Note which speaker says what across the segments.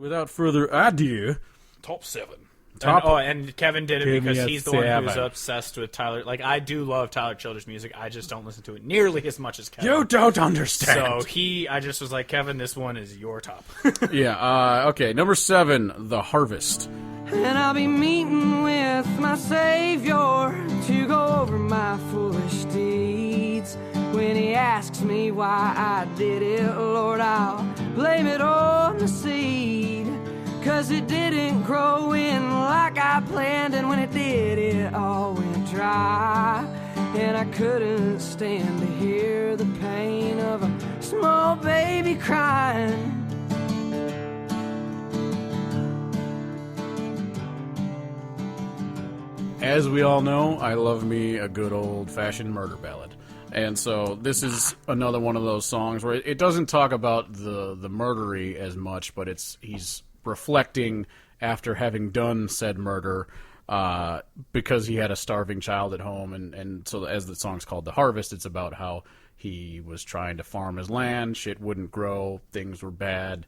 Speaker 1: without further ado, top 7.
Speaker 2: And Kevin did it
Speaker 1: Give
Speaker 2: because
Speaker 1: me a
Speaker 2: he's the one who's
Speaker 1: 7.
Speaker 2: obsessed with Tyler. Like, I do love Tyler Childers' music. I just don't listen to it nearly as much as Kevin.
Speaker 1: You don't understand.
Speaker 2: So I just was like, Kevin, this one is your top.
Speaker 1: Yeah, okay. Number 7, The Harvest.
Speaker 3: And I'll be meeting with my Savior to go over my foolish deeds. When he asks me why I did it, Lord, I'll blame it on the seed. 'Cause it didn't grow in like I planned, and when it did, it all went dry. And I couldn't stand to hear the pain of a small baby crying.
Speaker 1: As we all know, I love me a good old-fashioned murder ballad. And so this is another one of those songs where it doesn't talk about the murdery as much, but he's reflecting after having done said murder because he had a starving child at home. And so as the song's called The Harvest, it's about how he was trying to farm his land, shit wouldn't grow, things were bad,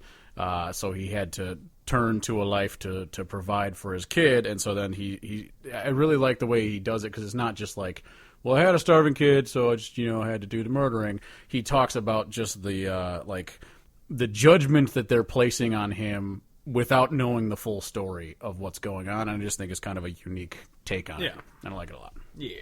Speaker 1: so he had to turn to a life to provide for his kid. And so then I really like the way he does it, because it's not just like, well, I had a starving kid, so I just, had to do the murdering. He talks about just the the judgment that they're placing on him without knowing the full story of what's going on. And I just think it's kind of a unique take on it. And I like it a lot.
Speaker 2: Yeah.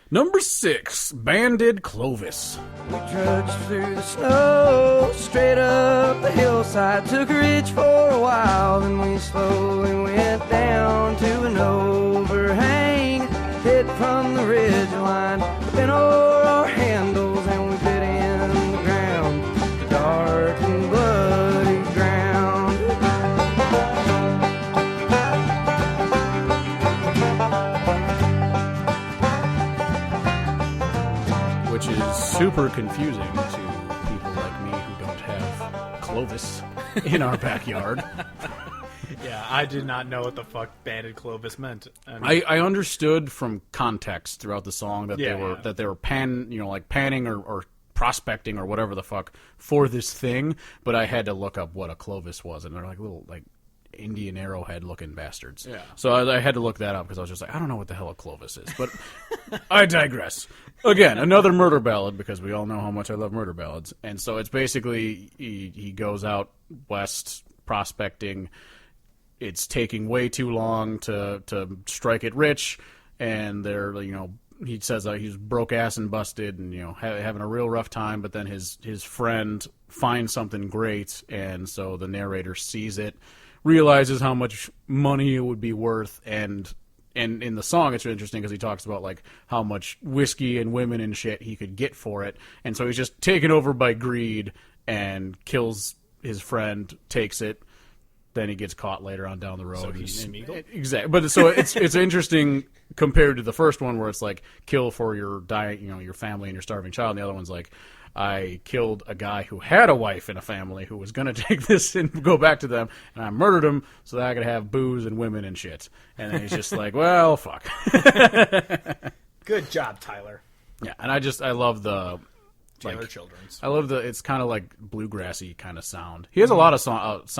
Speaker 1: Number 6, Banded Clovis.
Speaker 3: We trudged through the snow, straight up the hillside, took a ridge for a while, then we slowly went down to an overhang, hit from the ridge line, bent over our handles, and we bit in the ground, dark and bloody ground.
Speaker 1: Which is super confusing to people like me who don't have Clovis in our backyard.
Speaker 2: Yeah, I did not know what the fuck Banded Clovis meant.
Speaker 1: I understood from context throughout the song that they were panning or prospecting or whatever the fuck for this thing, but I had to look up what a Clovis was, and they're like little Indian arrowhead looking bastards.
Speaker 2: Yeah.
Speaker 1: So I had to look that up because I was just like, I don't know what the hell a Clovis is, but I digress. Again, another murder ballad, because we all know how much I love murder ballads. And so it's basically he goes out west prospecting. It's taking way too long to strike it rich, and they're he says he's broke ass and busted, and having a real rough time. But then his friend finds something great, and so the narrator sees it, realizes how much money it would be worth, and in the song it's interesting because he talks about how much whiskey and women and shit he could get for it, and so he's just taken over by greed and kills his friend, takes it. Then he gets caught later on down the road.
Speaker 2: So he's Smeagol?
Speaker 1: Exactly. But so it's interesting compared to the first one where it's kill for your your family and your starving child, and the other one's I killed a guy who had a wife and a family who was going to take this and go back to them, and I murdered him so that I could have booze and women and shit. And then he's just well, fuck.
Speaker 2: Good job, Tyler.
Speaker 1: Yeah, and I love the
Speaker 2: Taylor Children's.
Speaker 1: I love it's kind of bluegrassy kind of sound. He has a lot of sounds. He has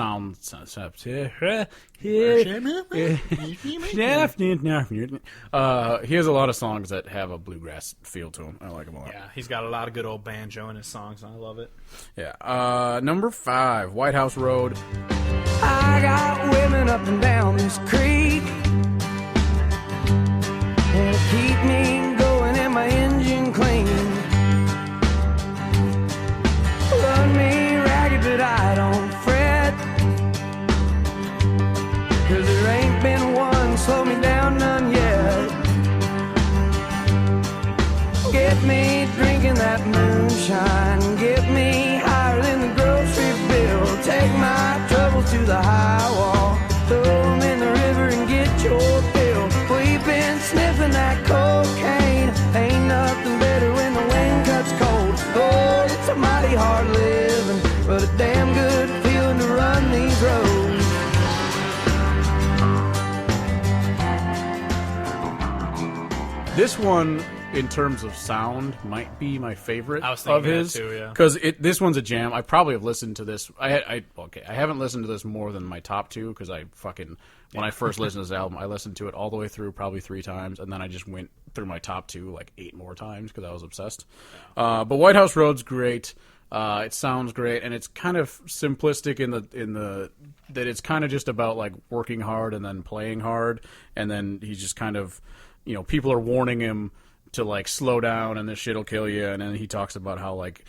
Speaker 1: a lot of songs that have a bluegrass feel to him. I like him a lot.
Speaker 2: Yeah, he's got a lot of good old banjo in his songs, and I love it.
Speaker 1: Yeah. Number 5, White House Road.
Speaker 3: I got women up and down this creek, and keep me going and my engine clean. Run me ragged, but I don't fret, 'cause there ain't been one slow me down, none yet. Get me drinking that moonshine, get me higher than the grocery bill, take my troubles to the high wall, throw them in the river and get your fill. We've been sniffing that cocaine, ain't nothing better when the wind cuts cold. Lord, it's a mighty hard living, but a damn good feeling to run these roads.
Speaker 1: This one in terms of sound, might be my favorite
Speaker 2: I was thinking
Speaker 1: of
Speaker 2: that
Speaker 1: his.
Speaker 2: too, yeah.
Speaker 1: Because this one's a jam. I probably have listened to this. I haven't listened to this more than my top two because when I first listened to this album, I listened to it all the way through probably 3 times, and then I just went through my top two like 8 more times because I was obsessed. But White House Road's great. It sounds great, and it's kind of simplistic in the that it's kind of just about like working hard and then playing hard, and then he's just kind of, people are warning him to like slow down and this shit'll kill you, and then he talks about how like,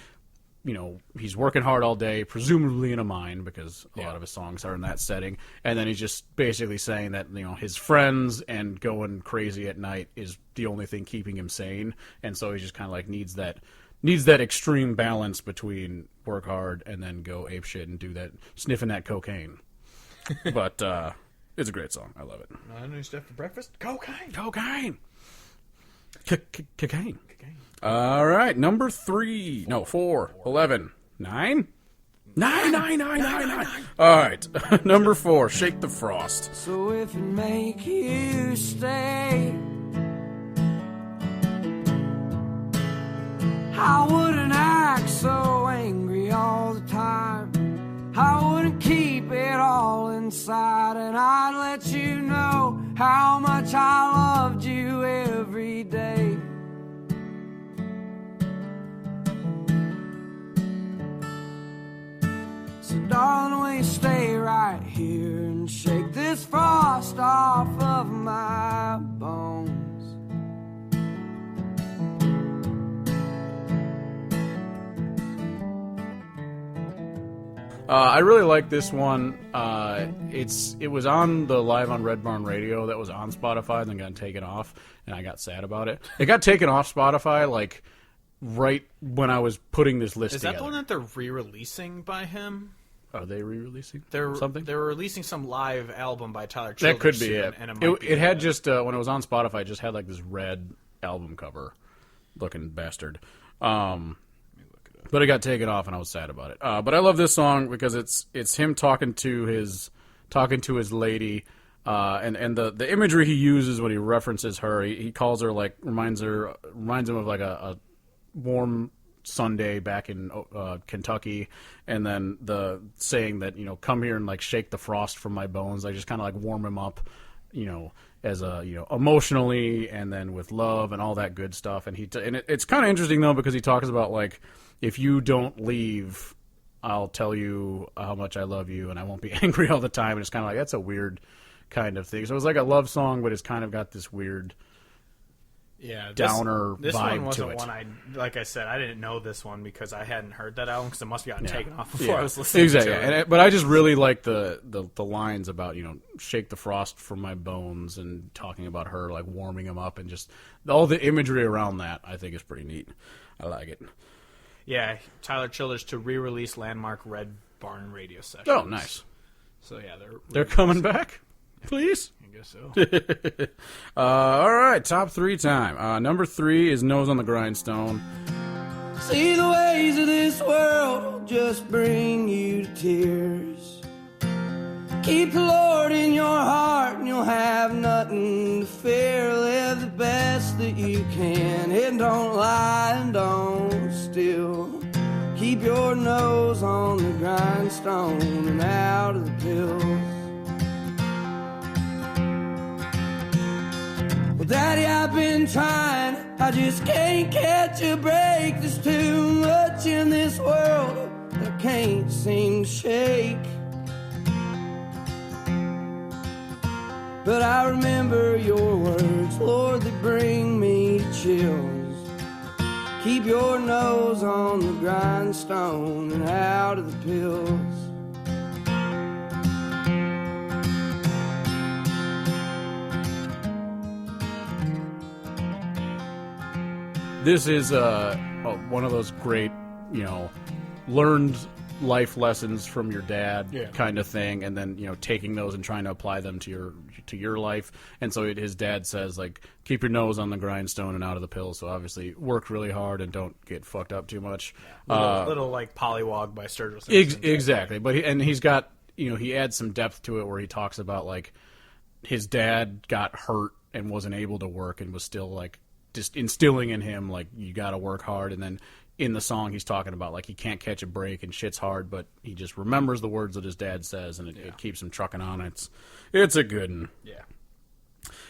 Speaker 1: he's working hard all day, presumably in a mine because a lot of his songs are in that setting, and then he's just basically saying that his friends and going crazy at night is the only thing keeping him sane, and so he just kind of like needs that extreme balance between work hard and then go apeshit and do that, sniffing that cocaine. But it's a great song. I love it.
Speaker 2: I know stuff for breakfast. Cocaine.
Speaker 1: Cocaine. Cocaine. All right, number 3. No, 4. 11. 9? 9. All right, number 4. Shake the Frost.
Speaker 3: So if it make you stay, I wouldn't act so angry all the time. I wouldn't keep it all inside, and I'd let you know how much I loved you every day. So darling, will you stay right here and shake this frost off of my bones?
Speaker 1: I really like this one. It was on the Live on Red Barn Radio that was on Spotify and then got taken off, and I got sad about it. It got taken off Spotify like right when I was putting this list together.
Speaker 2: Is that the one that they're re-releasing by him?
Speaker 1: Are they re-releasing
Speaker 2: something? They were releasing some live album by Tyler Childers.
Speaker 1: That could be
Speaker 2: soon,
Speaker 1: it.
Speaker 2: And
Speaker 1: It had just when it was on Spotify, it just had like this red album cover looking bastard. But it got taken off, and I was sad about it. But I love this song because it's him talking to his lady, and the imagery he uses when he references her, he calls her like reminds him of like a warm Sunday back in Kentucky, and then the saying that come here and like shake the frost from my bones. I just kind of like warm him up, as emotionally, and then with love and all that good stuff. And it's kind of interesting though because he talks about like, if you don't leave, I'll tell you how much I love you, and I won't be angry all the time. And it's kind of like, that's a weird kind of thing. So it's like a love song, but it's kind of got this weird downer
Speaker 2: this
Speaker 1: vibe
Speaker 2: one wasn't
Speaker 1: to it.
Speaker 2: One like I said, I didn't know this one because I hadn't heard that album because it must have gotten taken off before I was listening to it.
Speaker 1: But I just really like the lines about, shake the frost from my bones, and talking about her, like warming him up, and just all the imagery around that I think is pretty neat. I like it.
Speaker 2: Yeah, Tyler Childers to re-release Landmark Red Barn Radio Sessions.
Speaker 1: Oh, nice.
Speaker 2: So yeah,
Speaker 1: they're coming back, please.
Speaker 2: I guess so.
Speaker 1: All right, top 3 time. Number 3 is Nose on the Grindstone.
Speaker 3: See, the ways of this world just bring you to tears. Keep the Lord in your heart and you'll have nothing to fear. Live the best that you can, and don't lie and don't steal. Keep your nose on the grindstone and out of the pills. Well, Daddy, I've been trying, I just can't catch a break. There's too much in this world that I can't seem to shake. But I remember your words, Lord, that bring me chills. Keep your nose on the grindstone and out of the pills.
Speaker 1: This is one of those great, learned life lessons from your dad kind of thing, and then taking those and trying to apply them to your life. And so his dad says, like, keep your nose on the grindstone and out of the pills. So obviously work really hard and don't get fucked up too much.
Speaker 2: Little like Pollywog by Sturgill Simpson.
Speaker 1: Exactly. But he's got, he adds some depth to it where he talks about like his dad got hurt and wasn't able to work and was still like just instilling in him like you got to work hard. And then in the song, he's talking about like he can't catch a break and shit's hard, but he just remembers the words that his dad says, and it keeps him trucking on. It's a good one.
Speaker 2: Yeah.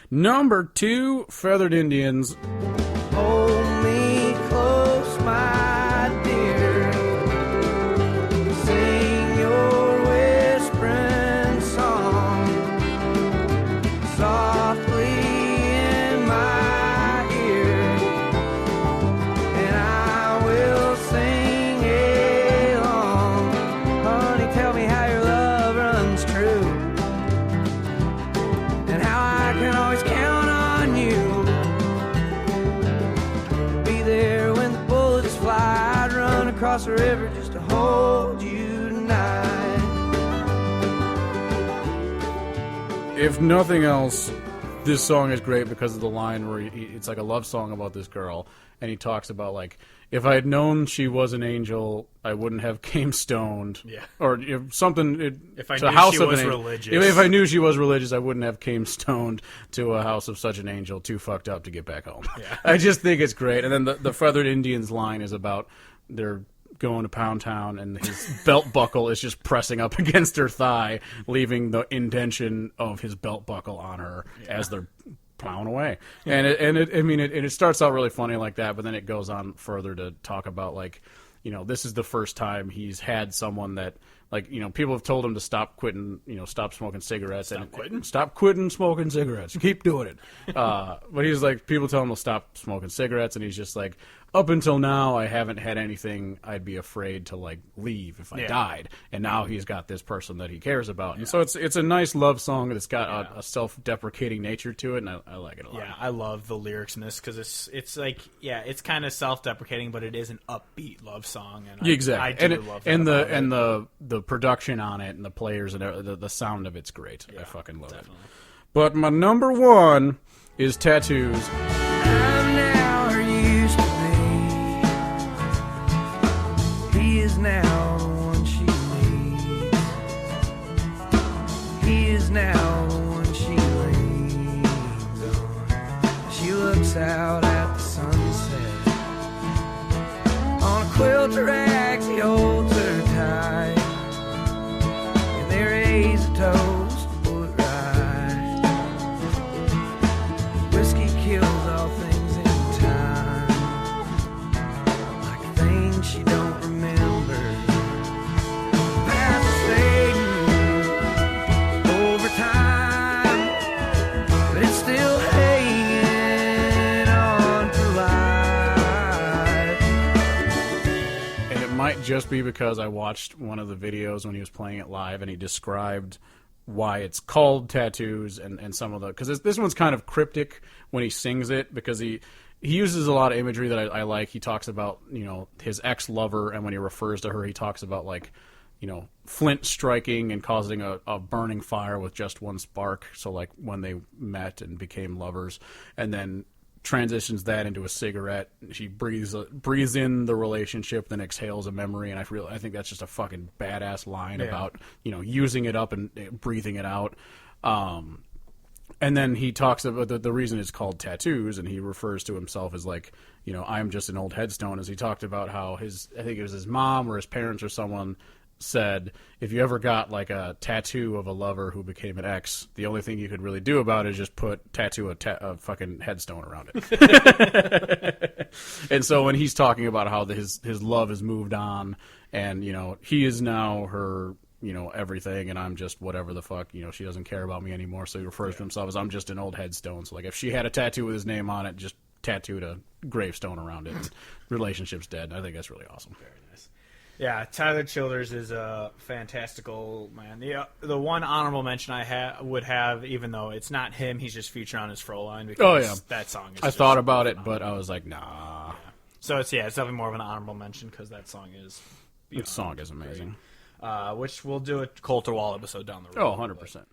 Speaker 1: Number 2, Feathered Indians.
Speaker 3: Hold me close, my dear. Sing your whispering song softly in my ear, and I will sing along. Honey, tell me how your love runs true, and how I can always count on you. Be there when the bullets fly. I'd run across the river just to hold you tonight.
Speaker 1: If nothing else, this song is great because of the line where it's like a love song about this girl, and he talks about like, if I had known she was an angel, I wouldn't have came stoned.
Speaker 2: Yeah.
Speaker 1: Or something.
Speaker 2: If I
Speaker 1: to a
Speaker 2: knew
Speaker 1: house
Speaker 2: she
Speaker 1: of
Speaker 2: was
Speaker 1: an angel.
Speaker 2: religious.
Speaker 1: If I knew she was religious, I wouldn't have came stoned to a house of such an angel, too fucked up to get back home.
Speaker 2: Yeah.
Speaker 1: I just think it's great. And then the Feathered Indians line is about they're going to Pound Town, and his belt buckle is just pressing up against her thigh, leaving the indention of his belt buckle on her as they're plowing away. And it starts out really funny like that, but then it goes on further to talk about like, you know, this is the first time he's had someone that, like, you know, people have told him to stop smoking cigarettes. Stop quitting smoking cigarettes. Keep doing it. But he's like, people tell him to stop smoking cigarettes, and he's just like, up until now, I haven't had anything I'd be afraid to, like, leave if I died. And now he's got this person that he cares about. And so it's a nice love song that's got a self-deprecating nature to it, and I like it a lot.
Speaker 2: Yeah, I love the lyrics in this because it's like, it's kind of self-deprecating, but it is an upbeat love song, and
Speaker 1: Exactly.
Speaker 2: I do love that.
Speaker 1: And the production on it and the players and the sound of it's great. I fucking love it. But my number 1 is Tattoos.
Speaker 3: I'm now her used to be. He is now the one she needs. He is now the one she leans on. She looks out at the sunset. On a quilt rags, he holds her tight. And they raise a toast, bullet ride. Whiskey kills all things in time, like things she don't remember. Past is fading over time, but it's still hanging on for life.
Speaker 1: And it might just be because I watched one of the videos when he was playing it live, and he described why it's called Tattoos and some of the, because this one's kind of cryptic when he sings it, because he uses a lot of imagery that I like. He talks about, you know, his ex-lover, and when he refers to her, he talks about, like, you know, flint striking and causing a burning fire with just one spark. So, like, when they met and became lovers, and then transitions that into a cigarette. She breathes in the relationship, then exhales a memory, and I think that's just a fucking badass line about, you know, using it up and breathing it out. And then he talks about the reason it's called Tattoos, and he refers to himself as, like, you know, I'm just an old headstone, as he talked about how I think it was his mom or his parents or someone said, if you ever got like a tattoo of a lover who became an ex, the only thing you could really do about it is just tattoo a fucking headstone around it. And so when he's talking about how his love has moved on, and, you know, he is now her, you know, everything, and I'm just whatever the fuck, you know, she doesn't care about me anymore, so he refers to himself as, I'm just an old headstone. So, like, if she had a tattoo with his name on it, just tattooed a gravestone around it, and relationship's dead. I think that's really awesome.
Speaker 2: Very nice. Yeah, Tyler Childers is a fantastical man. The one honorable mention I would have, even though it's not him, he's just featured on his Froline, because that song is
Speaker 1: I thought about it, but I was like, nah.
Speaker 2: Yeah. So it's definitely more of an honorable mention, because that song is
Speaker 1: The song is amazing.
Speaker 2: Which we'll do a Colter Wall episode down the road.
Speaker 1: Oh, 100%.